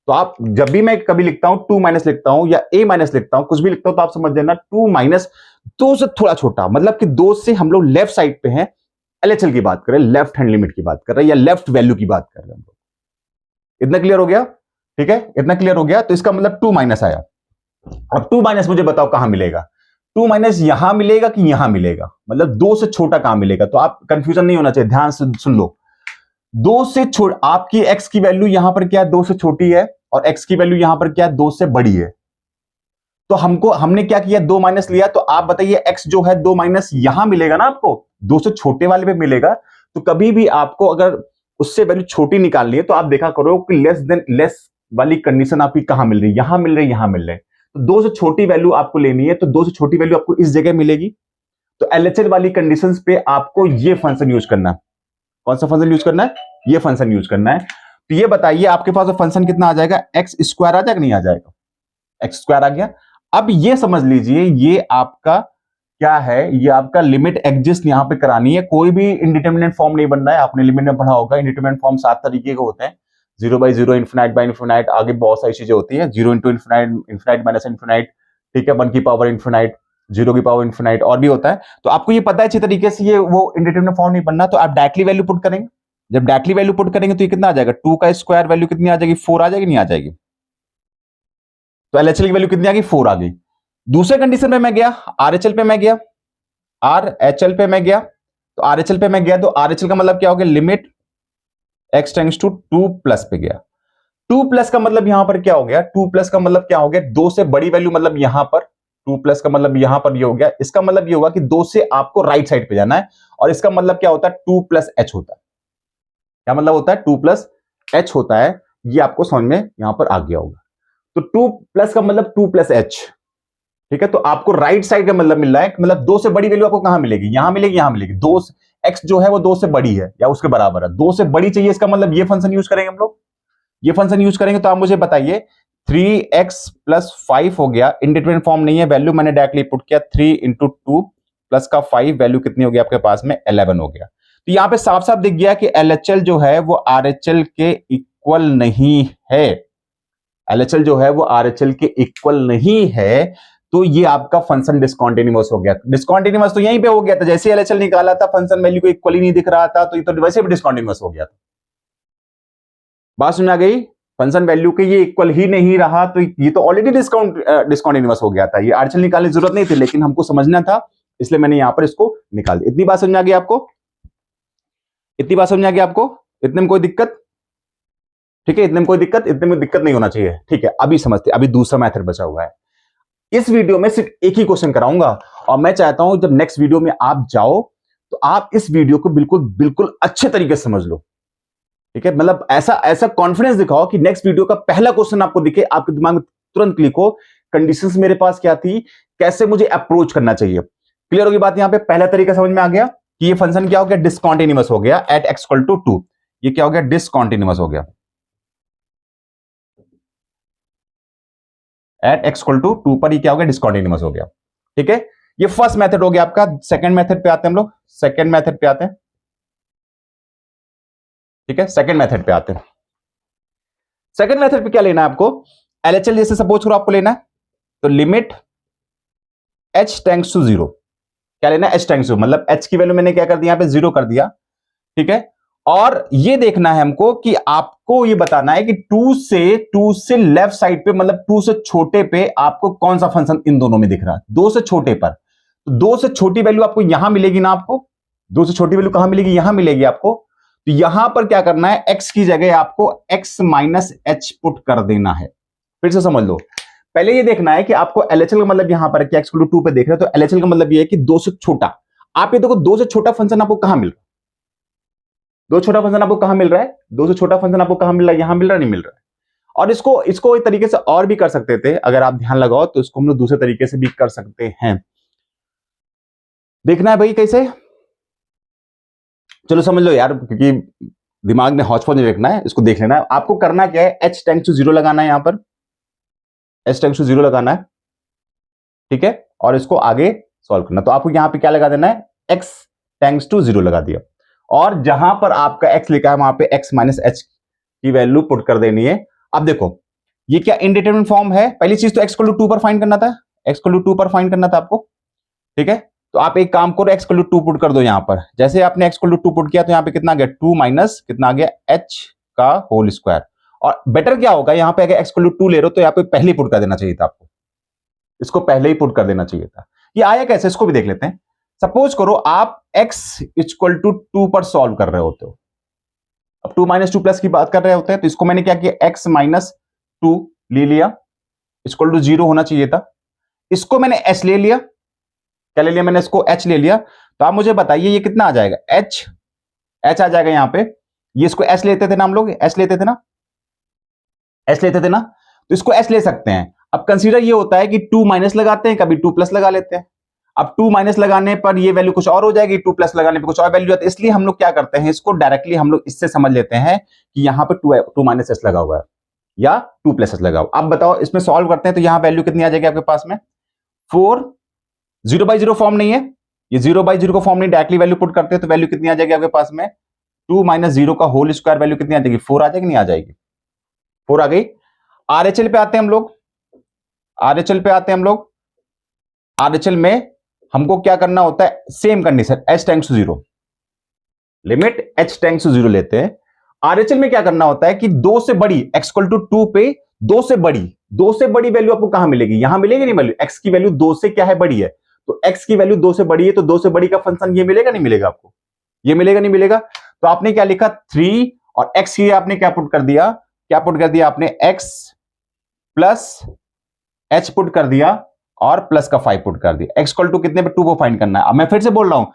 तो आप जब भी मैं कभी लिखता हूं 2 माइनस लिखता हूं या a माइनस लिखता हूं, कुछ भी लिखता हूं, तो आप समझ लेना 2 माइनस 2 से थोड़ा छोटा, मतलब कि 2 से हम लोग लेफ्ट साइड पे हैं, LHL की बात कर रहे हैं, लेफ्ट हैंड लिमिट की बात कर रहे हैं, या लेफ्ट वैल्यू की बात कर रहे हैं हम लोग। इतना क्लियर हो गया, ठीक है, इतना क्लियर हो गया। तो इसका मतलब 2 माइनस आया। अब 2 माइनस मुझे बताओ कहां मिलेगा, 2 माइनस यहां मिलेगा कि यहां मिलेगा, मतलब 2 से छोटा कहां मिलेगा। तो आप कंफ्यूजन नहीं होना चाहिए, ध्यान से सुन लो। 2 से आपकी x की वैल्यू यहां पर क्या है, 2 से छोटी है, और x की वैल्यू यहां पर क्या है, 2 से बड़ी है। तो हमने क्या किया, 2 माइनस लिया। तो आप बताइए x जो है 2 माइनस यहां मिलेगा ना आपको, 2 से छोटे वाले पे मिलेगा। तो कभी भी आपको अगर उससे वैल्यू छोटी निकालनी है तो आप देखा करो कि लेस देन लेस वाली कंडीशन आपकी कहां मिल रही है, यहां मिल रही है, यहां मिल रही है। तो 2 से छोटी वैल्यू आपको लेनी है, तो 2 से छोटी वैल्यू आपको इस जगह मिलेगी। तो LHL वाली कंडीशंस पे आपको ये फंक्शन यूज करना है। कौन सा फंक्शन यूज करना है, ये फंक्शन यूज करना है। तो ये बताइए आपके पास फंक्शन कितना आ जाएगा, एक्स स्क्वायर आ जाएगा, नहीं आ जाएगा, एक्स स्क्वायर आ गया। अब ये समझ लीजिए ये आपका क्या है, ये आपका लिमिट एग्जिस्ट यहां पे करानी है। कोई भी इंडिटरमिनेट फॉर्म नहीं बनना है, आपने लिमिट में पढ़ा होगा इंडिटरमिनेट फॉर्म 7 तरीके के होते हैं, 0 बाई 0, इन्फिनाइट बाई इन्फिनाइट, आगे बहुत सारी चीजें होती है, 0 into infinite, infinite minus infinite, ठीक है, 1 की पावर इन्फिनाइट, 0 की पावर इन्फिनाइट, और भी होता है। तो आपको ये पता है अच्छी तरीके से, ये वो इंडिटरमिनेट फॉर्म नहीं बनना। तो आप डायरेक्टली वैल्यू पुट करेंगे, जब डायरेक्टली वैल्यू पुट करेंगे तो ये कितना आ जाएगा, 2 का स्क्वायर वैल्यू कितनी आ जाएगी, 4 आ जाएगी, नहीं आ जाएगी। तो LHL की वैल्यू कितनी आ गई, 4 आ गई। दूसरे कंडीशन पे मैं गया, RHL पे मैं गया, RHL पे मैं गया, तो RHL पे मैं गया तो RHL का मतलब क्या हो गया, limit x tends to 2 plus पे गया। 2 प्लस का मतलब यहां पर क्या हो गया, 2 प्लस का मतलब क्या हो गया, 2 से बड़ी वैल्यू, मतलब यहां पर 2 प्लस का मतलब यहां पर ये हो गया। इसका मतलब ये होगा कि 2 से आपको राइट साइड पे जाना है, और इसका मतलब क्या होता है, 2 प्लस एच होता है। क्या मतलब होता है, 2 प्लस एच होता है। ये आपको समझ में यहां पर आ गया होगा। तो 2 प्लस का मतलब 2 प्लस एच, ठीक है। तो आपको राइट साइड का मतलब मिल रहा है, मतलब 2 से बड़ी वैल्यू आपको कहां मिलेगी, यहां मिलेगी, यहां मिलेगी। 2 एक्स जो है वो 2 से बड़ी है या उसके बराबर है, 2 से बड़ी चाहिए, इसका मतलब ये फंक्शन यूज करेंगे हम लोग, ये फंक्शन यूज करेंगे। तो आप मुझे बताइए 3x प्लस 5 हो गया, इंडिटरमिनेट फॉर्म नहीं है, वैल्यू मैंने डायरेक्टली पुट किया, 3 इंटू 2 प्लस का 5, वैल्यू कितनी हो गई आपके पास में, 11 हो गया। तो यहां पे साफ साफ दिख गया कि LHL जो है वो RHL के इक्वल नहीं है, LHL जो है वो RHL के इक्वल नहीं है। तो ये आपका फंक्शन डिस्कंटिन्यूअस हो गया। डिस्कंटिन्यूअस तो यहीं पे हो गया था, जैसे LHL निकाला था फंक्शन वैल्यू को इक्वल ही नहीं दिख रहा था, तो ये तो वैसे भी डिस्कंटिन्यूअस हो गया था। बात समझ आ गई, फंक्शन वैल्यू के ये इक्वल ही नहीं रहा, तो ये तो ऑलरेडी डिस्कंटिन्यूअस हो गया था। ये RHL निकालने की जरूरत नहीं थी, लेकिन हमको समझना था, इसलिए मैंने यहां पर इसको निकाल दिया। इतनी बात समझ आ गई आपको, इतनी बात समझ आ गई आपको, इतने में कोई दिक्कत, ठीक है, इतने में कोई दिक्कत, इतने में दिक्कत नहीं होना चाहिए, ठीक है। अभी समझते, अभी दूसरा मेथड बचा हुआ है। इस वीडियो में सिर्फ एक ही क्वेश्चन कराऊंगा, और मैं चाहता हूं जब नेक्स्ट वीडियो में आप जाओ तो आप इस वीडियो को बिल्कुल बिल्कुल अच्छे तरीके से समझ लो, ठीक है। मतलब ऐसा ऐसा कॉन्फिडेंस दिखाओ कि नेक्स्ट वीडियो का पहला क्वेश्चन आपको दिखे, आपके दिमाग में तुरंत क्लिक हो, कंडीशंस मेरे पास क्या थी, कैसे मुझे अप्रोच करना चाहिए। क्लियर होगी बात, यहां पे पहला तरीका समझ में आ गया कि ये फंक्शन क्या हो गया, डिसकंटिन्यूअस हो गया एट x इक्वल टू 2। ये क्या हो गया, डिसकंटिन्यूअस हो गया एट x इक्वल टू 2 पर, ये क्या हो गया, डिसकंटिन्यूअस हो गया, ठीक है। ये फर्स्ट मेथड हो गया आपका। सेकंड मेथड पे आते हैं हम लोग, सेकंड मेथड पे आते हैं, ठीक है। सेकंड मेथड पे आते हैं। सेकंड मेथड पे क्या लेना है आपको, LHL जैसे सपोज करो आपको लेना है, तो लिमिट h टेंड्स टू 0, क्या लेना है, h टेंड्स टू, मतलब h की वैल्यू मैंने क्या कर दिया, यहां पे 0 कर दिया, ठीक है। और ये देखना है हमको कि आपको ये बताना है कि 2 से लेफ्ट साइड पे, मतलब 2 से छोटे पे आपको कौन सा फंक्शन इन दोनों में दिख रहा है, 2 से छोटे पर। तो 2 से छोटी वैल्यू आपको यहां मिलेगी ना, आपको 2 से छोटी वैल्यू कहां मिलेगी, यहां मिलेगी आपको। तो यहां पर क्या करना है, x की जगह आपको x माइनस एच पुट कर देना है। फिर से समझ लो, पहले ये देखना है कि आपको LHL का मतलब यहां पर क्या, x 2 पे देख रहे हो, तो LHL का मतलब ये है कि 2 से छोटा। आप ये देखो 2 से छोटा फंक्शन आपको कहां मिल रहा है, 2 छोटा फंक्शन आपको कहां मिल रहा है, 2 से छोटा फंक्शन आपको कहां मिल रहा है, यहां मिल रहा है, नहीं मिल रहा है। और इसको इसको एक तरीके से और भी कर सकते थे, अगर आप ध्यान लगाओ तो इसको हम लोग दूसरे तरीके से भी कर सकते हैं। देखना है भाई कैसे, चलो समझ लो यार, क्योंकि दिमाग में हौच पौच नहीं रखना है, इसको देख लेना है। आपको करना क्या है, h टेंड्स टू 0 लगाना है, यहां पर h टेंड्स टू 0 लगाना है, ठीक है। और इसको आगे सॉल्व करना, तो आपको यहां पे क्या लगा देना है, x टेंड्स टू 0 लगा दिया, और जहां पर आपका x लिखा है वहां पे x माइनस एच की वैल्यू पुट कर देनी है। अब देखो ये क्या इंडिटरमिनेट फॉर्म है, पहली चीज तो x इक्वल टू 2 पर फाइंड करना था, x इक्वल टू 2 पर फाइंड करना था आपको, ठीक है। तो आप एक काम करो, x इक्वल टू 2 पुट कर दो यहां पर। जैसे आपने x इक्वल टू 2 पुट किया तो यहां पे कितना आ गया, 2 माइनस कितना आ गया, h का होल स्क्वायर। और बेटर क्या होगा, यहां पे अगर x इक्वल टू 2 ले रहे हो तो यहां पे पहले ही पुट कर देना चाहिए था आपको, इसको पहले ही पुट कर देना चाहिए था। ये आया कैसे, इसको भी देख लेते हैं। सपोज करो आप x इक्वल टू 2 पर सॉल्व कर रहे होते हो, अब 2 माइनस 2 प्लस की बात कर रहे होते हैं, तो इसको मैंने क्या किया, x माइनस 2 ले लिया, इक्वल टू 0 होना चाहिए था। इसको मैंने h ले लिया, क्या ले लिया मैंने, इसको h ले लिया। तो आप मुझे बताइए ये कितना आ जाएगा, h आ जाएगा यहां पे, ये इसको s लेते थे ना हम लोग, s लेते थे ना, s लेते थे ना, तो इसको s ले सकते हैं। अब कंसीडर ये होता है कि 2 माइनस लगाते हैं, कभी 2 प्लस लगा लेते हैं। अब 2 माइनस लगाने पर ये वैल्यू कुछ और हो जाएगी, 2 प्लस लगाने पर कुछ और वैल्यू आती है, इसलिए हम लोग क्या करते हैं, इसको डायरेक्टली हम लोग इससे समझ लेते हैं कि यहां पर 2 माइनस एस लगा हुआ है या 2 प्लस एस लगा हुआ। अब बताओ इसमें सॉल्व करते हैं तो यहां वैल्यू कितनी आ जाएगी आपके पास में, 4, 0/0 फॉर्म नहीं है, ये 0/0 का फॉर्म नहीं, डायरेक्टली वैल्यू पुट करते हैं तो वैल्यू कितनी आ जाएगी आपके पास में, 2 माइनस 0 का होल स्क्वायर वैल्यू कितनी आ जाएगी, 4 आ जाएगी, नहीं आ जाएगी, 4 आ गई। RHL पे आते हैं हम लोग, RHL पे आते हैं हम लोग, RHL में हमको क्या करना होता है, same condition, h tends to 0, limit h tends to 0 लेते हैं। RHL में क्या करना होता है कि 2 से बड़ी, x इक्वल टू 2 पे 2 से बड़ी वैल्यू आपको कहां मिलेगी, यहां मिलेगी नहीं वैल्यू, x की वैल्यू 2 से क्या है, बड़ी है, तो x की वैल्यू 2 से बड़ी है, तो 2 से बड़ी का फंक्शन ये मिलेगा नहीं मिलेगा आपको, ये मिलेगा नहीं मिलेगा। तो आपने क्या लिखा 3 और x की आपने क्या पुट कर दिया, क्या पुट कर दिया आपने x प्लस h पुट कर दिया और प्लस का 5 पुट कर दिया। x इक्वल टू कितने पे 2 को फाइंड करना है। अब मैं फिर से बोल रहा हूं,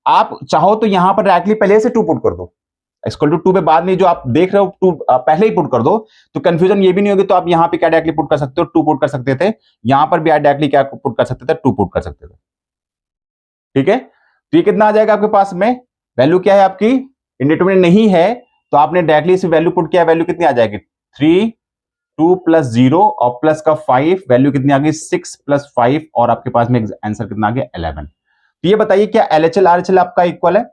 आप चाहो तो यहां पर डायरेक्टली पहले से 2 पुट कर दो, x इक्वल टू 2 पे बाद में जो आप देख रहे हो 2 पहले ही पुट कर दो, तो कंफ्यूजन ये भी नहीं होगी। तो आप यहां पे क्या डायरेक्टली पुट कर सकते हो, 2 पुट कर सकते थे, यहां पर भी आप डायरेक्टली क्या पुट कर सकते थे, 2 पुट कर सकते थे। ठीक है, तो ये कितना आ जाएगा आपके पास में, वैल्यू क्या है आपकी इंडिटरमिनेट नहीं है, तो आपने डायरेक्टली इसे वैल्यू पुट किया, वैल्यू कितनी आ जाएगी 3, 2 प्लस 0 और प्लस का 5, वैल्यू कितनी आ गई 6 प्लस 5 और आपके पास में आंसर कितना आ गया 11। तो ये बताइए क्या LHL RHL आपका इक्वल है,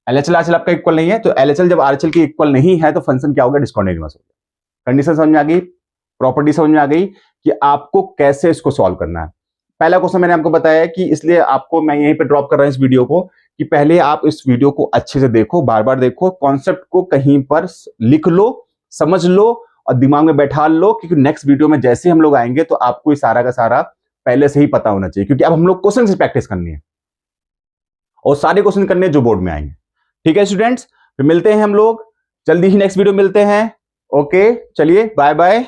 LHL RHL आपका इक्वल नहीं है, तो LHL जब RHL की इक्वल नहीं है तो फंक्शन क्या होगा, डिस्कंटिन्यूअस हो गया। कंडीशन समझ में आ गई, प्रॉपर्टी समझ में आ गई कि आपको कैसे इसको सॉल्व करना है। पहला क्वेश्चन मैंने आपको बताया कि इसलिए आपको मैं यहीं पे ड्रॉप कर रहा हूं इस वीडियो को, कि पहले आप इस वीडियो को अच्छे से देखो, बार बार देखो, कॉन्सेप्ट को कहीं पर लिख लो, समझ लो और दिमाग में बैठा लो, क्योंकि नेक्स्ट वीडियो में जैसे हम लोग आएंगे तो आपको ये सारा का सारा पहले से ही पता होना चाहिए, क्योंकि अब हम लोग क्वेश्चन से प्रैक्टिस करनी है और सारे क्वेश्चन करने जो बोर्ड में आएंगे। ठीक है स्टूडेंट्स, फिर मिलते हैं हम लोग जल्दी ही, नेक्स्ट वीडियो मिलते हैं। ओके चलिए बाय बाय।